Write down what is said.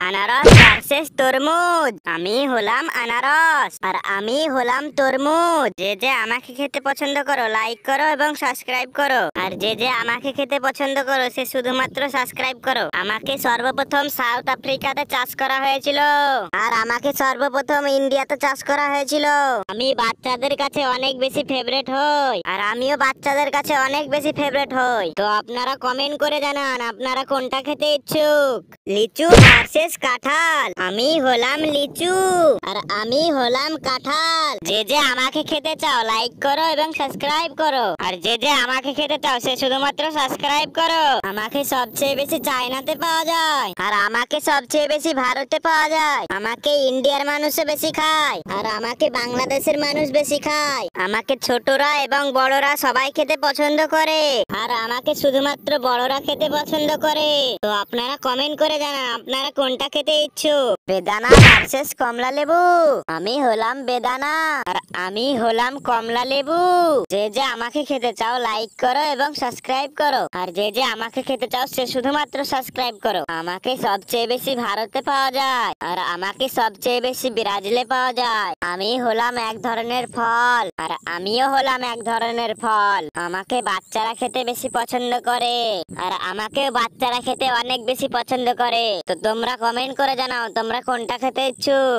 আনারস ভার্সেস তরমুজ। আমি হলাম আনারস আর আমি হলাম তরমুজ। যে যে আমাকে খেতে পছন্দ করো লাইক করো এবং সাবস্ক্রাইব করো, আর যে যে আমাকে খেতে পছন্দ করো সে শুধুমাত্র সাবস্ক্রাইব করো। আমাকে সর্বপ্রথম সাউথ আফ্রিকাতে চাষ করা হয়েছিল, আর আমাকে সর্বপ্রথম ইন্ডিয়াতে চাষ করা হয়েছিল। আমি বাচ্চাদের কাছে অনেক বেশি ফেভারিট হই, আর আমিও বাচ্চাদের কাছে অনেক বেশি ফেভারিট হই। তো আপনারা কমেন্ট করে জানান আপনারা কোনটা খেতে ইচ্ছুক, লিচু ভার্সেস কাঁঠাল। আমি হলাম লিচু আর আমি হলাম কাঁঠাল। যে যে আমাকে খেতে চাও লাইক করো এবং সাবস্ক্রাইব করো, আর যে যে আমাকে খেতে চাও সে শুধুমাত্র সাবস্ক্রাইব করো। আমাকে সবচেয়ে বেশি চায়নাতে পাওয়া যায়, আর আমাকে সবচেয়ে বেশি ভারতে পাওয়া যায়। আমাকে ইন্ডিয়ার মানুষও বেশি খায়, আর আমাকে বাংলাদেশের মানুষ বেশি খায়। আমাকে ছোটরা এবং বড়রা সবাই খেতে পছন্দ করে, আর আমাকে শুধুমাত্র বড়রা খেতে পছন্দ করে। তো আপনারা কমেন্ট করে জানান আপনারা কোনটা খেতে ইচ্ছুক, বেদানা ভার্সেস কমলা লেবু। আমি হলাম বেদানা আর আমি হলাম কমলা লেবু। যে যে আমাকে খেতে চাও লাইক করো এবং সাবস্ক্রাইব করো, আর যে যে আমাকে খেতে চাও সে শুধুমাত্র সাবস্ক্রাইব করো। আমাকে সবচেয়ে বেশি ভারতে পাওয়া যায়, আর আমাকে সবচেয়ে বেশি ব্রাজিলে পাওয়া যায়। আমি হলাম এক ধরনের ফল, আর আমিও হলাম এক ধরনের ফল। আমাকে বাচ্চারা খেতে বেশি পছন্দ করে, আর আমাকেও বাচ্চারা খেতে অনেক বেশি পছন্দ করে। তো তোমরা কমেন্ট করে জানাও তোমরা কোনটা খেতে ইচ্ছুক।